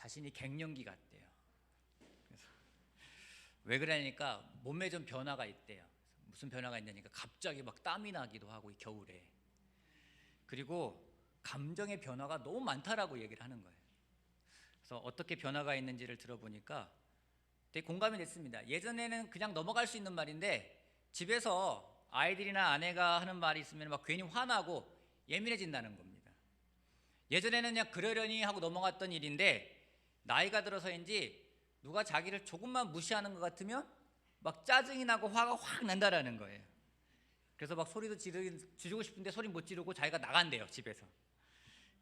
자신이 갱년기 같대요. 그래서 왜 그러니까 몸에 좀 변화가 있대요. 무슨 변화가 있냐니까 갑자기 막 땀이 나기도 하고 이 겨울에. 그리고 감정의 변화가 너무 많다라고 얘기를 하는 거예요. 그래서 어떻게 변화가 있는지를 들어보니까 되게 공감이 됐습니다. 예전에는 그냥 넘어갈 수 있는 말인데 집에서 아이들이나 아내가 하는 말이 있으면 막 괜히 화나고 예민해진다는 겁니다. 예전에는 그냥 그러려니 하고 넘어갔던 일인데 나이가 들어서인지 누가 자기를 조금만 무시하는 것 같으면 막 짜증이 나고 화가 확 난다라는 거예요. 그래서 막 소리도 지르고 싶은데 소리 못 지르고 자기가 나간대요, 집에서.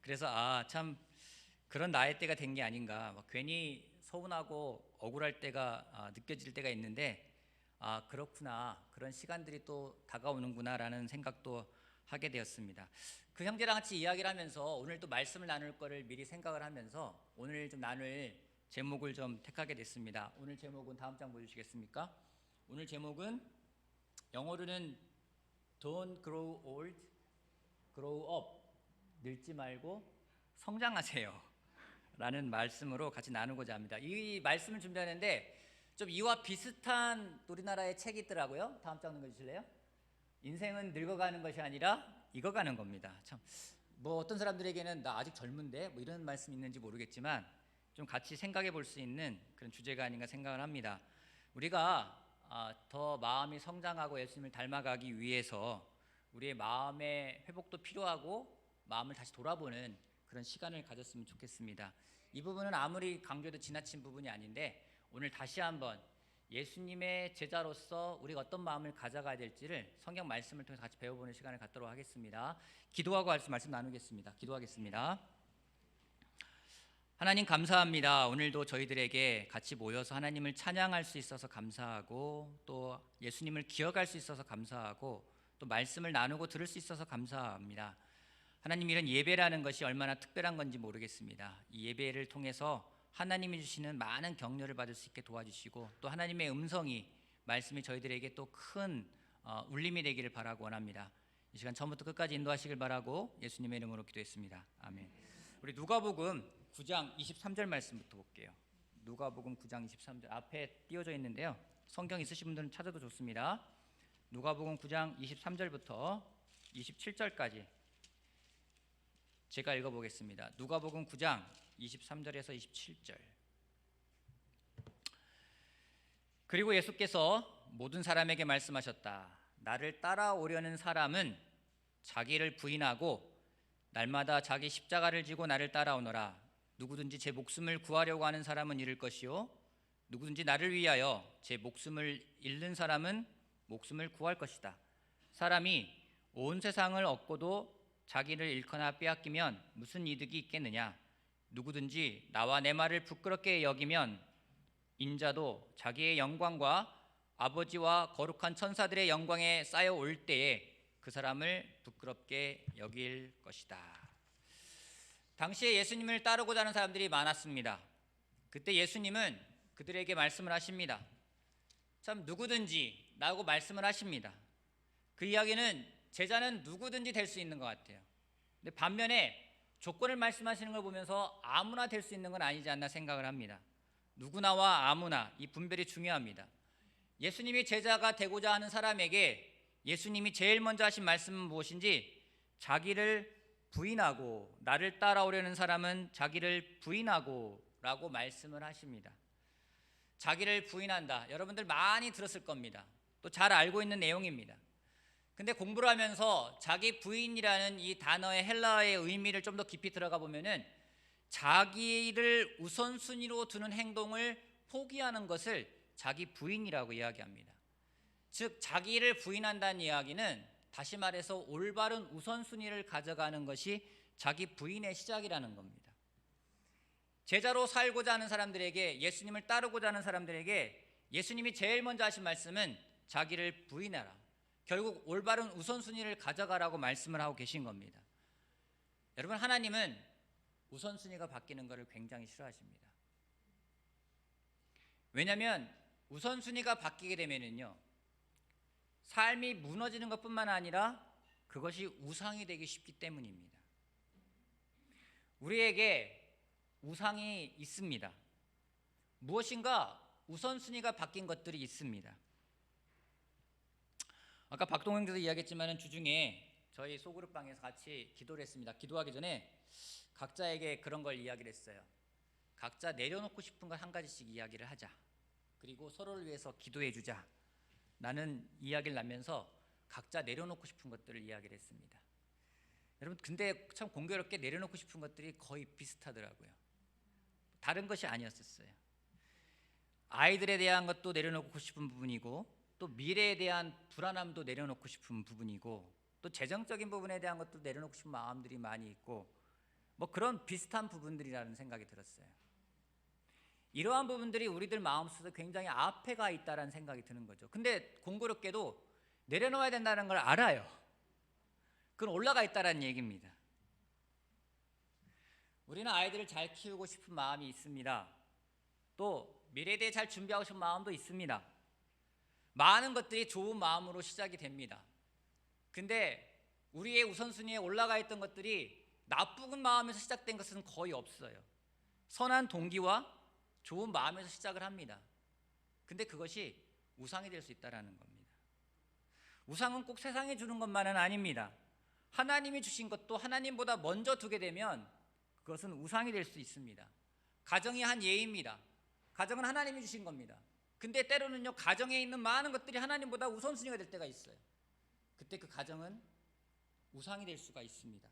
그래서 참 그런 나이대가 된 게 아닌가, 막 괜히 서운하고 억울할 때가 느껴질 때가 있는데 그렇구나, 그런 시간들이 또 다가오는구나 라는 생각도 하게 되었습니다. 그 형제랑 같이 이야기를 하면서 오늘 또 말씀을 나눌 거를 미리 생각을 하면서 오늘 좀 나눌 제목을 좀 택하게 됐습니다. 오늘 제목은 다음 장 보여주시겠습니까? 오늘 제목은 영어로는 Don't grow old, grow up. 늙지 말고 성장하세요 라는 말씀으로 같이 나누고자 합니다. 이 말씀을 준비하는데 좀 이와 비슷한 우리나라의 책이 있더라고요. 다음 장 넘겨주실래요? 인생은 늙어가는 것이 아니라 익어가는 겁니다. 참, 뭐 어떤 사람들에게는 나 아직 젊은데 뭐 이런 말씀이 있는지 모르겠지만 좀 같이 생각해 볼 수 있는 그런 주제가 아닌가 생각을 합니다. 우리가 더 마음이 성장하고 예수님을 닮아가기 위해서 우리의 마음의 회복도 필요하고 마음을 다시 돌아보는 그런 시간을 가졌으면 좋겠습니다. 이 부분은 아무리 강조해도 지나친 부분이 아닌데 오늘 다시 한번 예수님의 제자로서 우리가 어떤 마음을 가져가야 될지를 성경 말씀을 통해서 같이 배워보는 시간을 갖도록 하겠습니다. 기도하고 말씀 나누겠습니다. 기도하겠습니다. 하나님 감사합니다. 오늘도 저희들에게 같이 모여서 하나님을 찬양할 수 있어서 감사하고 또 예수님을 기억할 수 있어서 감사하고 또 말씀을 나누고 들을 수 있어서 감사합니다. 하나님, 이런 예배라는 것이 얼마나 특별한 건지 모르겠습니다. 이 예배를 통해서 하나님이 주시는 많은 격려를 받을 수 있게 도와주시고 또 하나님의 음성이 말씀이 저희들에게 또 큰 울림이 되기를 바라고 원합니다. 이 시간 처음부터 끝까지 인도하시길 바라고 예수님의 이름으로 기도했습니다. 아멘. 우리 누가복음 9장 23절 말씀부터 볼게요. 누가복음 9장 23절 앞에 띄워져 있는데요. 성경 있으신 분들은 찾아도 좋습니다. 누가복음 9장 23절부터 27절까지 제가 읽어보겠습니다. 누가복음 9장 23절에서 27절. 그리고 예수께서 모든 사람에게 말씀하셨다. 나를 따라오려는 사람은 자기를 부인하고 날마다 자기 십자가를 지고 나를 따라오너라. 누구든지 제 목숨을 구하려고 하는 사람은 잃을 것이요 누구든지 나를 위하여 제 목숨을 잃는 사람은 목숨을 구할 것이다. 사람이 온 세상을 얻고도 자기를 잃거나 빼앗기면 무슨 이득이 있겠느냐? 누구든지 나와 내 말을 부끄럽게 여기면 인자도 자기의 영광과 아버지와 거룩한 천사들의 영광에 쌓여 올 때에 그 사람을 부끄럽게 여길 것이다. 당시에 예수님을 따르고자 하는 사람들이 많았습니다. 그때 예수님은 그들에게 말씀을 하십니다. 참, 누구든지 라고 말씀을 하십니다. 그 이야기는 제자는 누구든지 될 수 있는 것 같아요. 근데 반면에 조건을 말씀하시는 걸 보면서 아무나 될 수 있는 건 아니지 않나 생각을 합니다. 누구나와 아무나, 이 분별이 중요합니다. 예수님이 제자가 되고자 하는 사람에게 예수님이 제일 먼저 하신 말씀은 무엇인지 자기를 부인하고 나를 따라오려는 사람은 자기를 부인하고 라고 말씀을 하십니다. 자기를 부인한다. 여러분들 많이 들었을 겁니다. 또 잘 알고 있는 내용입니다. 근데 공부를 하면서 자기 부인이라는 이 단어의 헬라어의 의미를 좀 더 깊이 들어가 보면은 자기를 우선순위로 두는 행동을 포기하는 것을 자기 부인이라고 이야기합니다. 즉 자기를 부인한다는 이야기는 다시 말해서 올바른 우선순위를 가져가는 것이 자기 부인의 시작이라는 겁니다. 제자로 살고자 하는 사람들에게, 예수님을 따르고자 하는 사람들에게 예수님이 제일 먼저 하신 말씀은 자기를 부인하라. 결국 올바른 우선순위를 가져가라고 말씀을 하고 계신 겁니다. 여러분, 하나님은 우선순위가 바뀌는 것을 굉장히 싫어하십니다. 왜냐하면 우선순위가 바뀌게 되면은요, 삶이 무너지는 것뿐만 아니라 그것이 우상이 되기 쉽기 때문입니다. 우리에게 우상이 있습니다. 무엇인가 우선순위가 바뀐 것들이 있습니다. 아까 박동영께서 이야기했지만 주중에 저희 소그룹방에서 같이 기도를 했습니다. 기도하기 전에 각자에게 그런 걸 이야기를 했어요. 각자 내려놓고 싶은 걸 한 가지씩 이야기를 하자. 그리고 서로를 위해서 기도해 주자. 나는 이야기를 나면서 각자 내려놓고 싶은 것들을 이야기를 했습니다. 여러분, 근데 참 공교롭게 내려놓고 싶은 것들이 거의 비슷하더라고요. 다른 것이 아니었었어요. 아이들에 대한 것도 내려놓고 싶은 부분이고, 또 미래에 대한 불안함도 내려놓고 싶은 부분이고, 또 재정적인 부분에 대한 것도 내려놓고 싶은 마음들이 많이 있고, 뭐 그런 비슷한 부분들이라는 생각이 들었어요. 이러한 부분들이 우리들 마음속에 굉장히 앞에 가 있다는 생각이 드는 거죠. 근데 공교롭게도 내려놓아야 된다는 걸 알아요. 그건 올라가 있다는 얘기입니다. 우리는 아이들을 잘 키우고 싶은 마음이 있습니다. 또 미래에 대해 잘 준비하고 싶은 마음도 있습니다. 많은 것들이 좋은 마음으로 시작이 됩니다. 근데 우리의 우선순위에 올라가 있던 것들이 나쁜 마음에서 시작된 것은 거의 없어요. 선한 동기와 좋은 마음에서 시작을 합니다. 근데 그것이 우상이 될 수 있다는 겁니다. 우상은 꼭 세상에 주는 것만은 아닙니다. 하나님이 주신 것도 하나님보다 먼저 두게 되면 그것은 우상이 될 수 있습니다. 가정이 한 예입니다. 가정은 하나님이 주신 겁니다. 근데 때로는요, 가정에 있는 많은 것들이 하나님보다 우선순위가 될 때가 있어요. 그때 그 가정은 우상이 될 수가 있습니다.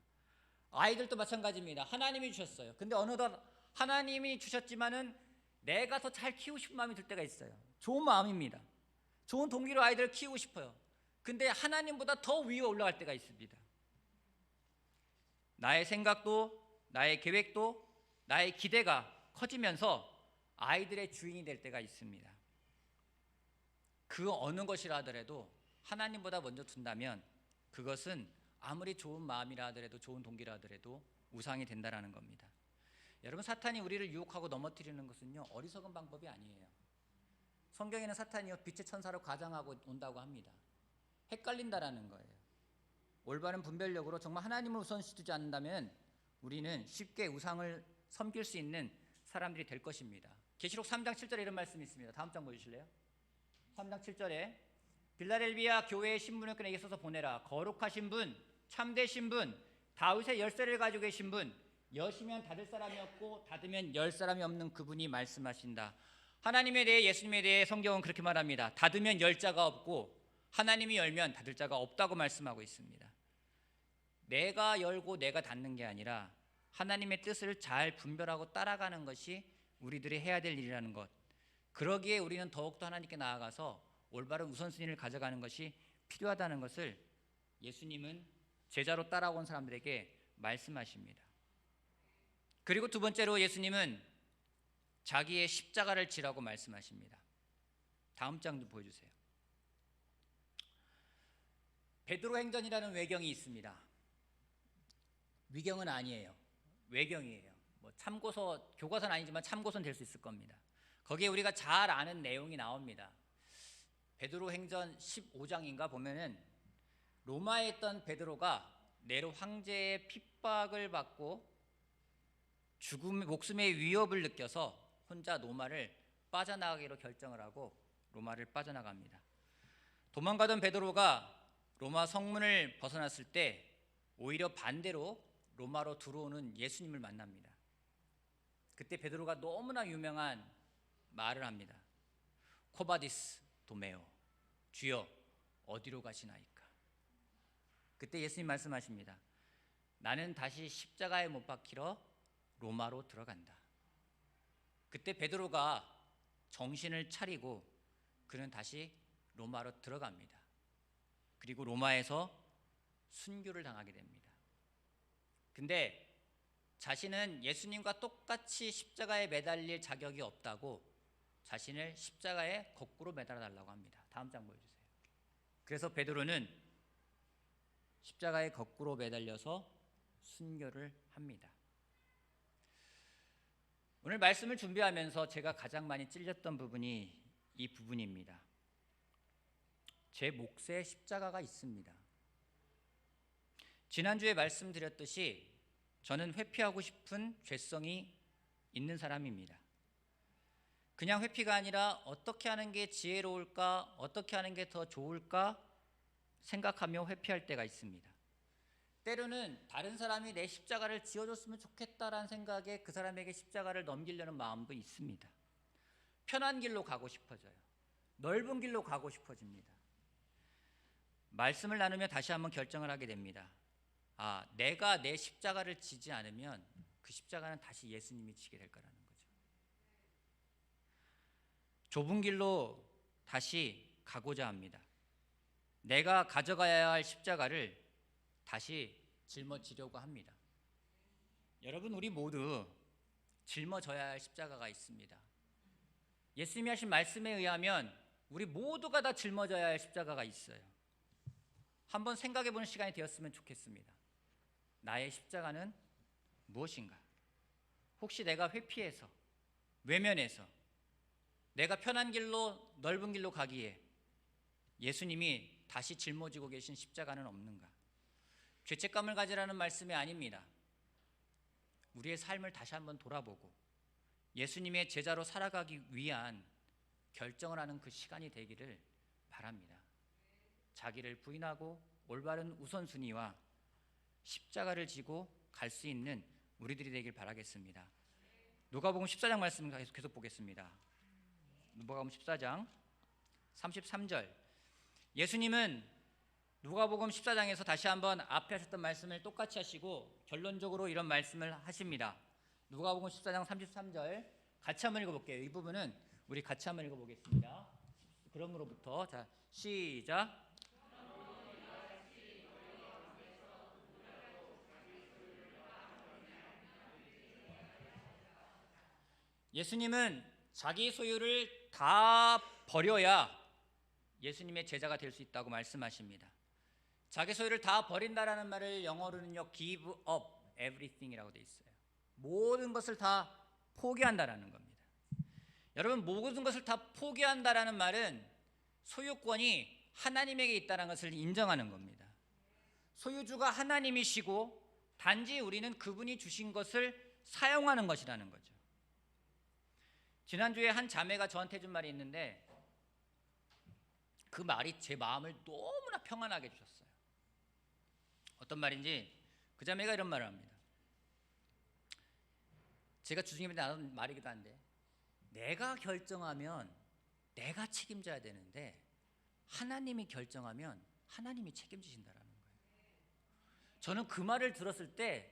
아이들도 마찬가지입니다. 하나님이 주셨어요. 근데 어느덧 하나님이 주셨지만은 내가 더 잘 키우고 싶은 마음이 들 때가 있어요. 좋은 마음입니다. 좋은 동기로 아이들을 키우고 싶어요. 근데 하나님보다 더 위에 올라갈 때가 있습니다. 나의 생각도, 나의 계획도, 나의 기대가 커지면서 아이들의 주인이 될 때가 있습니다. 그 어느 것이라 하더라도 하나님보다 먼저 둔다면 그것은 아무리 좋은 마음이라 하더라도, 좋은 동기라 하더라도 우상이 된다는 겁니다. 여러분, 사탄이 우리를 유혹하고 넘어뜨리는 것은요, 어리석은 방법이 아니에요. 성경에는 사탄이요, 빛의 천사로 가장하고 온다고 합니다. 헷갈린다라는 거예요. 올바른 분별력으로 정말 하나님을 우선시 두지 않는다면 우리는 쉽게 우상을 섬길 수 있는 사람들이 될 것입니다. 계시록 3장 7절에 이런 말씀이 있습니다. 다음 장 보여주실래요? 3장 7절에 빌라델비아 교회의 신분을 그에게 써서 보내라. 거룩하신 분, 참되신 분, 다윗의 열쇠를 가지고 계신 분, 여시면 닫을 사람이 없고 닫으면 열 사람이 없는 그분이 말씀하신다. 하나님에 대해, 예수님에 대해 성경은 그렇게 말합니다. 닫으면 열 자가 없고 하나님이 열면 닫을 자가 없다고 말씀하고 있습니다. 내가 열고 내가 닫는 게 아니라 하나님의 뜻을 잘 분별하고 따라가는 것이 우리들이 해야 될 일이라는 것, 그러기에 우리는 더욱더 하나님께 나아가서 올바른 우선순위를 가져가는 것이 필요하다는 것을 예수님은 제자로 따라온 사람들에게 말씀하십니다. 그리고 두 번째로 예수님은 자기의 십자가를 지라고 말씀하십니다. 다음 장 좀 보여주세요. 베드로 행전이라는 외경이 있습니다. 위경은 아니에요. 외경이에요. 뭐 참고서, 교과서는 아니지만 참고서는 될 수 있을 겁니다. 거기에 우리가 잘 아는 내용이 나옵니다. 베드로 행전 15장인가 보면은 로마에 있던 베드로가 네로 황제의 핍박을 받고 목숨의 위협을 느껴서 혼자 로마를 빠져나가기로 결정을 하고 로마를 빠져나갑니다. 도망가던 베드로가 로마 성문을 벗어났을 때 오히려 반대로 로마로 들어오는 예수님을 만납니다. 그때 베드로가 너무나 유명한 말을 합니다. 코바디스 도메오, 주여 어디로 가시나이까. 그때 예수님 말씀하십니다. 나는 다시 십자가에 못 박히러 로마로 들어간다. 그때 베드로가 정신을 차리고 그는 다시 로마로 들어갑니다. 그리고 로마에서 순교를 당하게 됩니다. 근데 자신은 예수님과 똑같이 십자가에 매달릴 자격이 없다고 자신을 십자가에 거꾸로 매달아 달라고 합니다. 다음 장 보여주세요. 그래서 베드로는 십자가에 거꾸로 매달려서 순교를 합니다. 오늘 말씀을 준비하면서 제가 가장 많이 찔렸던 부분이 이 부분입니다. 제 몫에 십자가가 있습니다. 지난주에 말씀드렸듯이 저는 회피하고 싶은 죄성이 있는 사람입니다. 그냥 회피가 아니라 어떻게 하는 게 지혜로울까, 어떻게 하는 게 더 좋을까 생각하며 회피할 때가 있습니다. 때로는 다른 사람이 내 십자가를 지어줬으면 좋겠다라는 생각에 그 사람에게 십자가를 넘기려는 마음도 있습니다. 편한 길로 가고 싶어져요. 넓은 길로 가고 싶어집니다. 말씀을 나누며 다시 한번 결정을 하게 됩니다. 내가 내 십자가를 지지 않으면 그 십자가는 다시 예수님이 지게 될 거라는 거죠. 좁은 길로 다시 가고자 합니다. 내가 가져가야 할 십자가를 다시 짊어지려고 합니다. 여러분, 우리 모두 짊어져야 할 십자가가 있습니다. 예수님이 하신 말씀에 의하면 우리 모두가 다 짊어져야 할 십자가가 있어요. 한번 생각해보는 시간이 되었으면 좋겠습니다. 나의 십자가는 무엇인가? 혹시 내가 회피해서, 외면해서 내가 편한 길로, 넓은 길로 가기에 예수님이 다시 짊어지고 계신 십자가는 없는가? 죄책감을 가지라는 말씀이 아닙니다. 우리의 삶을 다시 한번 돌아보고 예수님의 제자로 살아가기 위한 결정을 하는 그 시간이 되기를 바랍니다. 자기를 부인하고 올바른 우선순위와 십자가를 지고 갈 수 있는 우리들이 되길 바라겠습니다. 누가복음 14장 말씀 계속 보겠습니다. 누가복음 14장 33절. 예수님은 누가복음 14장에서 다시 한번 앞에 하셨던 말씀을 똑같이 하시고 결론적으로 이런 말씀을 하십니다. 누가복음 14장 33절 같이 한번 읽어볼게요. 이 부분은 우리 같이 한번 읽어보겠습니다. 그러므로부터 자 시작. 예수님은 자기 소유를 다 버려야 예수님의 제자가 될 수 있다고 말씀하십니다. 자기 소유를 다 버린다라는 말을 영어로는요 give up everything이라고 되어 있어요. 모든 것을 다 포기한다라는 겁니다. 여러분, 모든 것을 다 포기한다라는 말은 소유권이 하나님에게 있다는 것을 인정하는 겁니다. 소유주가 하나님이시고 단지 우리는 그분이 주신 것을 사용하는 것이라는 거죠. 지난주에 한 자매가 저한테 해준 말이 있는데 그 말이 제 마음을 너무나 평안하게 해주셨어요. 어떤 말인지 그 자매가 이런 말을 합니다. 제가 주중에 나눈 말이기도 한데 내가 결정하면 내가 책임져야 되는데 하나님이 결정하면 하나님이 책임지신다라는 거예요. 저는 그 말을 들었을 때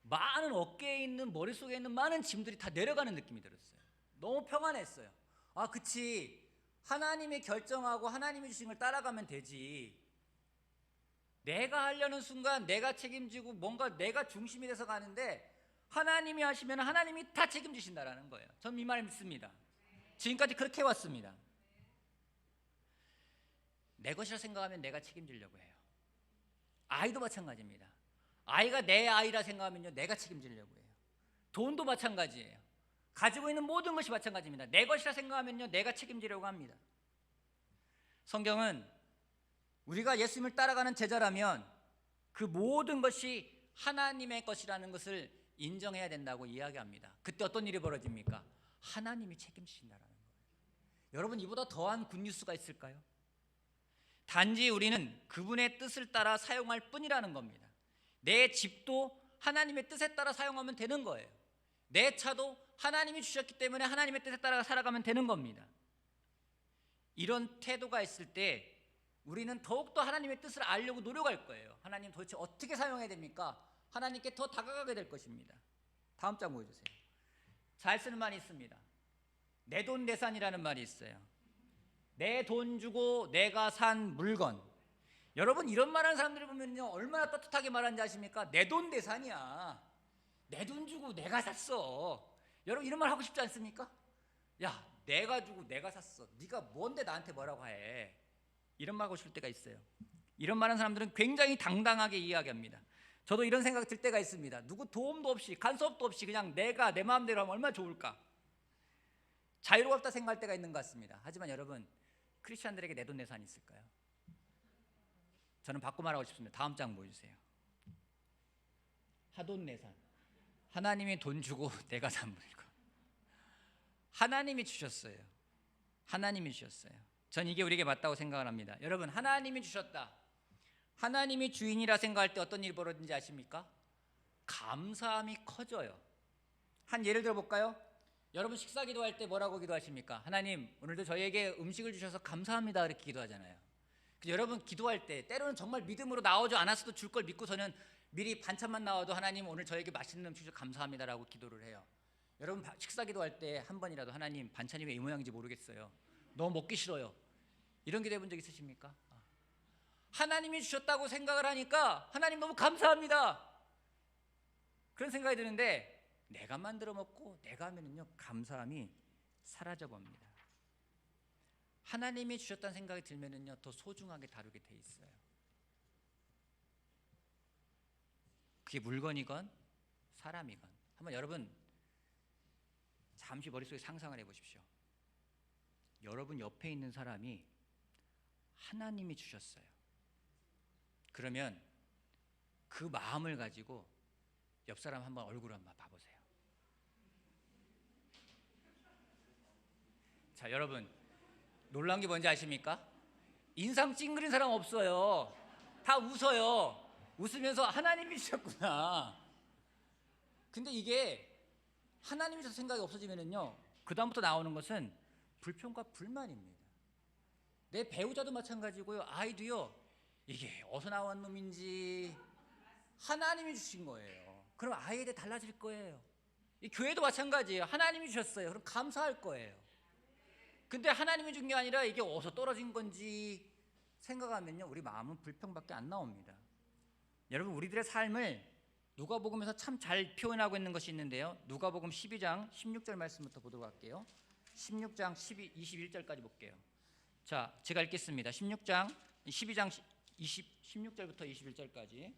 많은 어깨에 있는 머릿속에 있는 많은 짐들이 다 내려가는 느낌이 들었어요. 너무 평안했어요. 그치, 하나님이 결정하고 하나님이 주신 걸 따라가면 되지. 내가 하려는 순간 내가 책임지고 뭔가 내가 중심이 돼서 가는데 하나님이 하시면 하나님이 다 책임지신다라는 거예요. 저는 이 말 믿습니다. 지금까지 그렇게 해왔습니다. 내 것이라 생각하면 내가 책임지려고 해요. 아이도 마찬가지입니다. 아이가 내 아이라 생각하면요 내가 책임지려고 해요. 돈도 마찬가지예요. 가지고 있는 모든 것이 마찬가지입니다. 내 것이라 생각하면요 내가 책임지려고 합니다. 성경은 우리가 예수님을 따라가는 제자라면 그 모든 것이 하나님의 것이라는 것을 인정해야 된다고 이야기합니다. 그때 어떤 일이 벌어집니까? 하나님이 책임지신다라는 거예요. 여러분, 이보다 더한 굿뉴스가 있을까요? 단지 우리는 그분의 뜻을 따라 사용할 뿐이라는 겁니다. 내 집도 하나님의 뜻에 따라 사용하면 되는 거예요. 내 차도 하나님이 주셨기 때문에 하나님의 뜻에 따라 살아가면 되는 겁니다. 이런 태도가 있을 때 우리는 더욱더 하나님의 뜻을 알려고 노력할 거예요. 하나님 도대체 어떻게 사용해야 됩니까? 하나님께 더 다가가게 될 것입니다. 다음 장 보여주세요. 잘 쓰는 말이 있습니다. 내돈내산이라는 말이 있어요. 내 돈 주고 내가 산 물건. 여러분, 이런 말하는 사람들을 보면요 얼마나 떳떳하게 말하는지 아십니까? 내돈내산이야. 내 돈 주고 내가 샀어. 여러분, 이런 말 하고 싶지 않습니까? 야, 내가 주고 내가 샀어. 네가 뭔데 나한테 뭐라고 해. 이런 말 하고 싶을 때가 있어요. 이런 말하는 사람들은 굉장히 당당하게 이야기합니다. 저도 이런 생각 들 때가 있습니다. 누구 도움도 없이 간섭도 없이 그냥 내가 내 마음대로 하면 얼마나 좋을까. 자유롭다 생각할 때가 있는 것 같습니다. 하지만 여러분, 크리스찬들에게 내돈내산이 있을까요? 저는 바꿔 말하고 싶습니다. 다음 장 보여주세요. 하돈내산. 하나님이 돈 주고 내가 산 물건. 하나님이 주셨어요. 하나님이 주셨어요. 전 이게 우리에게 맞다고 생각을 합니다. 여러분, 하나님이 주셨다. 하나님이 주인이라 생각할 때 어떤 일이 벌어지는지 아십니까? 감사함이 커져요. 한 예를 들어 볼까요? 여러분 식사 기도할 때 뭐라고 기도하십니까? 하나님, 오늘도 저희에게 음식을 주셔서 감사합니다. 이렇게 기도하잖아요. 여러분 기도할 때 때로는 정말 믿음으로 나오지 않았어도 줄 걸 믿고서는 미리 반찬만 나와도 하나님 오늘 저에게 맛있는 음식 주셔서 감사합니다라고 기도를 해요. 여러분 식사 기도할 때 한 번이라도 하나님 반찬이 왜 이 모양인지 모르겠어요. 너무 먹기 싫어요. 이런 기도 해본 적 있으십니까? 하나님이 주셨다고 생각을 하니까 하나님 너무 감사합니다. 그런 생각이 드는데 내가 만들어 먹고 내가 하면은요 감사함이 사라져 봅니다. 하나님이 주셨다는 생각이 들면은요 더 소중하게 다루게 돼 있어요. 그게 물건이건 사람이건 한번 여러분 잠시 머릿속에 상상을 해보십시오. 여러분 옆에 있는 사람이 하나님이 주셨어요. 그러면 그 마음을 가지고 옆 사람 한번 얼굴 한번 봐보세요. 자, 여러분 놀라운 게 뭔지 아십니까? 인상 찡그린 사람 없어요. 다 웃어요. 웃으면서 하나님이 주셨구나. 근데 이게 하나님이 주셔서 생각이 없어지면은요 그 다음부터 나오는 것은 불평과 불만입니다. 내 배우자도 마찬가지고요, 아이도요, 이게 어디서 나온 놈인지 하나님이 주신 거예요. 그럼 아이에 대해 달라질 거예요. 이 교회도 마찬가지예요. 하나님이 주셨어요. 그럼 감사할 거예요. 근데 하나님이 준 게 아니라 이게 어디서 떨어진 건지 생각하면요 우리 마음은 불평밖에 안 나옵니다. 여러분 우리들의 삶을 누가복음에서 참 잘 표현하고 있는 것이 있는데요, 누가복음 12장 16절 말씀부터 보도록 할게요. 16장 21절까지 볼게요. 자, 제가 읽겠습니다. 12장 16절부터 21절까지.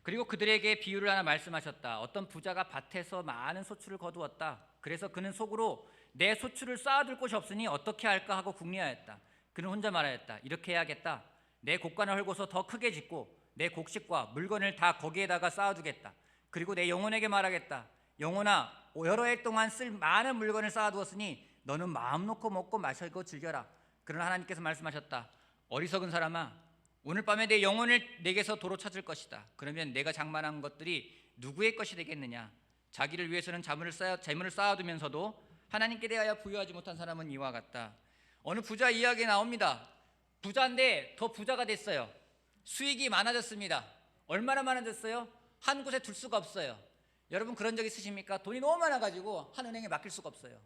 그리고 그들에게 비유를 하나 말씀하셨다. 어떤 부자가 밭에서 많은 소출을 거두었다. 그래서 그는 속으로 내 소출을 쌓아둘 곳이 없으니 어떻게 할까 하고 궁리하였다. 그는 혼자 말하였다. 이렇게 해야겠다. 내 곡간을 헐고서 더 크게 짓고 내 곡식과 물건을 다 거기에다가 쌓아두겠다. 그리고 내 영혼에게 말하겠다. 영혼아, 여러 해 동안 쓸 많은 물건을 쌓아두었으니 너는 마음 놓고 먹고 마시고 즐겨라. 그러나 하나님께서 말씀하셨다. 어리석은 사람아, 오늘 밤에 내 영혼을 내게서 도로 찾을 것이다. 그러면 내가 장만한 것들이 누구의 것이 되겠느냐? 자기를 위해서는 재물을 쌓아두면서도 하나님께 대하여 부여하지 못한 사람은 이와 같다. 어느 부자 이야기 나옵니다. 부자인데 더 부자가 됐어요. 수익이 많아졌습니다. 얼마나 많아졌어요? 한 곳에 둘 수가 없어요. 여러분 그런 적 있으십니까? 돈이 너무 많아가지고 한 은행에 맡길 수가 없어요.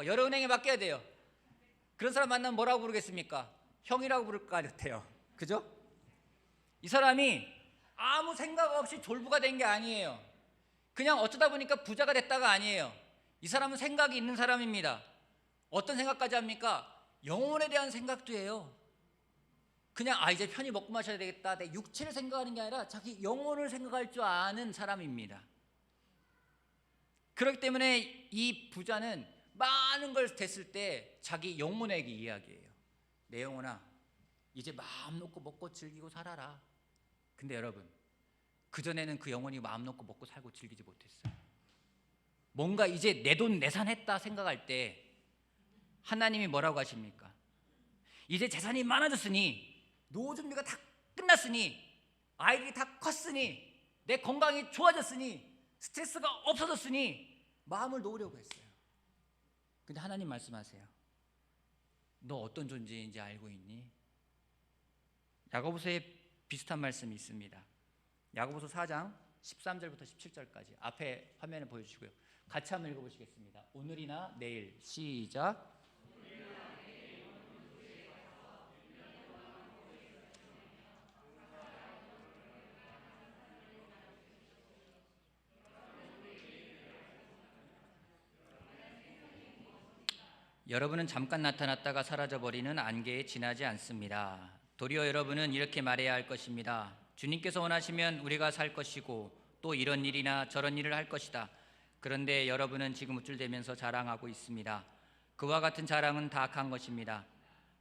여러 은행에 맡겨야 돼요. 그런 사람 만나면 뭐라고 부르겠습니까? 형이라고 부를 것 같아요. 그죠? 이 사람이 아무 생각 없이 졸부가 된 게 아니에요. 그냥 어쩌다 보니까 부자가 됐다가 아니에요. 이 사람은 생각이 있는 사람입니다. 어떤 생각까지 합니까? 영혼에 대한 생각도 해요. 그냥 이제 편히 먹고 마셔야 되겠다, 내 육체를 생각하는 게 아니라 자기 영혼을 생각할 줄 아는 사람입니다. 그렇기 때문에 이 부자는 많은 걸 됐을 때 자기 영혼에게 이야기해요. 내 영혼아, 이제 마음 놓고 먹고 즐기고 살아라. 근데 여러분, 그전에는 그 영혼이 마음 놓고 먹고 살고 즐기지 못했어요. 뭔가 이제 내 돈 내산했다 생각할 때 하나님이 뭐라고 하십니까? 이제 재산이 많아졌으니, 노후 준비가 다 끝났으니, 아이들이 다 컸으니, 내 건강이 좋아졌으니, 스트레스가 없어졌으니 마음을 놓으려고 했어요. 근데 하나님 말씀하세요. 너 어떤 존재인지 알고 있니? 야고보서에 비슷한 말씀이 있습니다. 야고보서 4장 13절부터 17절까지 앞에 화면에 보여주시고요. 같이 한번 읽어보시겠습니다. 오늘이나 내일. 시작. 여러분은 잠깐 나타났다가 사라져버리는 안개에 지나지 않습니다. 도리어 여러분은 이렇게 말해야 할 것입니다. 주님께서 원하시면 우리가 살 것이고 또 이런 일이나 저런 일을 할 것이다. 그런데 여러분은 지금 우쭐대면서 자랑하고 있습니다. 그와 같은 자랑은 다 악한 것입니다.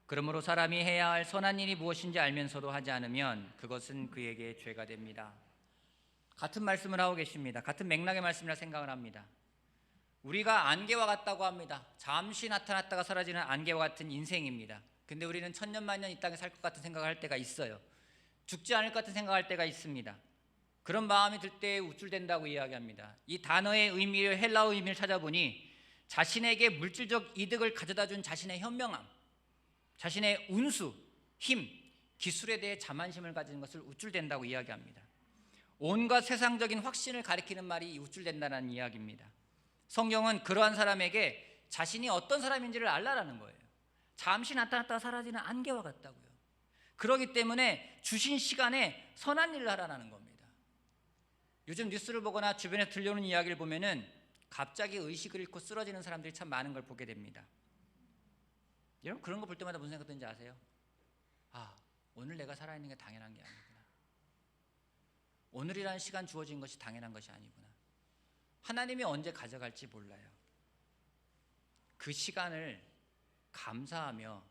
그러므로 사람이 해야 할 선한 일이 무엇인지 알면서도 하지 않으면 그것은 그에게 죄가 됩니다. 같은 말씀을 하고 계십니다. 같은 맥락의 말씀이라 생각을 합니다. 우리가 안개와 같다고 합니다. 잠시 나타났다가 사라지는 안개와 같은 인생입니다. 근데 우리는 천년만년 이 땅에 살 것 같은 생각을 할 때가 있어요. 죽지 않을 것 같은 생각을 할 때가 있습니다. 그런 마음이 들 때 우쭐댄다고 이야기합니다. 이 단어의 의미를, 헬라어 의미를 찾아보니 자신에게 물질적 이득을 가져다 준 자신의 현명함, 자신의 운수, 힘, 기술에 대해 자만심을 가지는 것을 우쭐댄다고 이야기합니다. 온갖 세상적인 확신을 가리키는 말이 우쭐댄다는 이야기입니다. 성경은 그러한 사람에게 자신이 어떤 사람인지를 알라라는 거예요. 잠시 나타났다가 사라지는 안개와 같다고요. 그렇기 때문에 주신 시간에 선한 일을 하라는 겁니다. 요즘 뉴스를 보거나 주변에 들려오는 이야기를 보면은 갑자기 의식을 잃고 쓰러지는 사람들이 참 많은 걸 보게 됩니다. 여러분 그런 거 볼 때마다 무슨 생각 드는지 아세요? 오늘 내가 살아있는 게 당연한 게 아니구나. 오늘이라는 시간 주어진 것이 당연한 것이 아니구나. 하나님이 언제 가져갈지 몰라요. 그 시간을 감사하며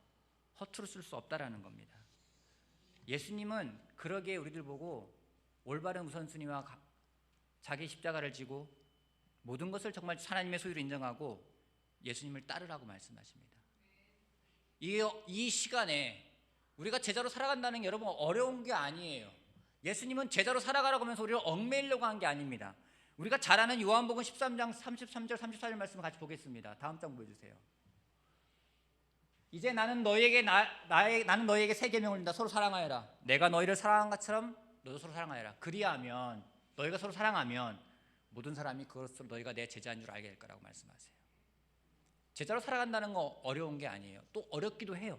허투루 쓸 수 없다라는 겁니다. 예수님은 그러기에 우리들 보고 올바른 우선순위와 자기 십자가를 지고 모든 것을 정말 하나님의 소유로 인정하고 예수님을 따르라고 말씀하십니다. 이 시간에 우리가 제자로 살아간다는 게 여러분 어려운 게 아니에요. 예수님은 제자로 살아가라고 하면서 우리를 얽매이려고 한 게 아닙니다. 우리가 잘 아는 요한복음 13장 33절 34절 말씀을 같이 보겠습니다. 다음 장 보여주세요. 이제 나는 너희에게 새 계명을 준다. 서로 사랑하여라. 내가 너희를 사랑한 것처럼 너도 서로 사랑하여라. 그리하면 너희가 서로 사랑하면 모든 사람이 그것으로 너희가 내 제자인 줄 알게 될 거라고 말씀하세요. 제자로 살아간다는 거 어려운 게 아니에요. 또 어렵기도 해요.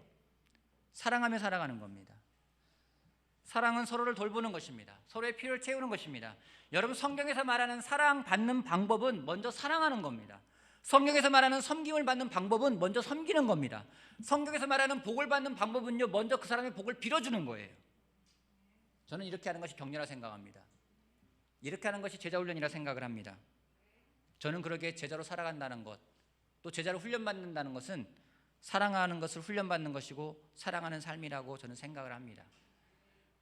사랑하며 살아가는 겁니다. 사랑은 서로를 돌보는 것입니다. 서로의 필요를 채우는 것입니다. 여러분 성경에서 말하는 사랑받는 방법은 먼저 사랑하는 겁니다. 성경에서 말하는 섬김을 받는 방법은 먼저 섬기는 겁니다. 성경에서 말하는 복을 받는 방법은요, 먼저 그 사람의 복을 빌어주는 거예요. 저는 이렇게 하는 것이 격려라 생각합니다. 이렇게 하는 것이 제자훈련이라 생각을 합니다. 저는 그러기에 제자로 살아간다는 것, 또 제자로 훈련받는다는 것은 사랑하는 것을 훈련받는 것이고 사랑하는 삶이라고 저는 생각을 합니다.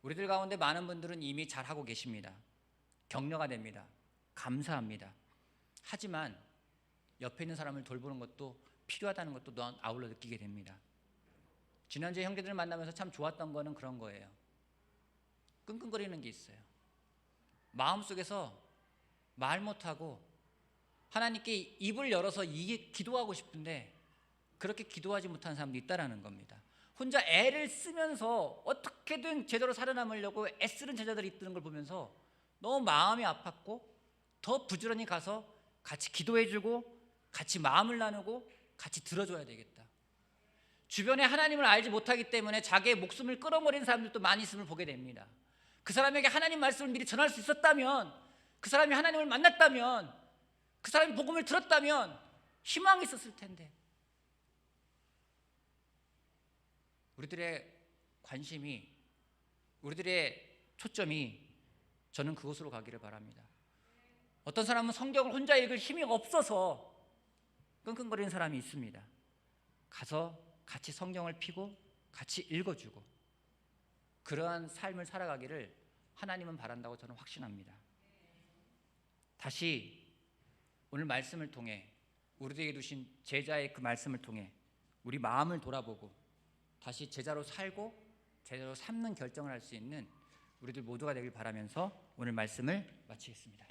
우리들 가운데 많은 분들은 이미 잘하고 계십니다. 격려가 됩니다. 감사합니다. 하지만 옆에 있는 사람을 돌보는 것도 필요하다는 것도 아울러 느끼게 됩니다. 지난주에 형제들을 만나면서 참 좋았던 거는 그런 거예요. 끙끙거리는 게 있어요. 마음속에서 말 못하고 하나님께 입을 열어서 기도하고 싶은데 그렇게 기도하지 못하는 사람도 있다라는 겁니다. 혼자 애를 쓰면서 어떻게든 제대로 살아남으려고 애쓰는 제자들이 있다는 걸 보면서 너무 마음이 아팠고 더 부지런히 가서 같이 기도해주고 같이 마음을 나누고 같이 들어줘야 되겠다. 주변에 하나님을 알지 못하기 때문에 자기의 목숨을 끌어버리는 사람들도 많이 있음을 보게 됩니다. 그 사람에게 하나님 말씀을 미리 전할 수 있었다면, 그 사람이 하나님을 만났다면, 그 사람이 복음을 들었다면 희망이 있었을 텐데 우리들의 관심이, 우리들의 초점이 저는 그곳으로 가기를 바랍니다. 어떤 사람은 성경을 혼자 읽을 힘이 없어서 끙끙거리는 사람이 있습니다. 가서 같이 성경을 펴고 같이 읽어주고 그러한 삶을 살아가기를 하나님은 바란다고 저는 확신합니다. 다시 오늘 말씀을 통해 우리에게 주신 제자의 그 말씀을 통해 우리 마음을 돌아보고 다시 제자로 살고 제자로 삼는 결정을 할 수 있는 우리들 모두가 되길 바라면서 오늘 말씀을 마치겠습니다.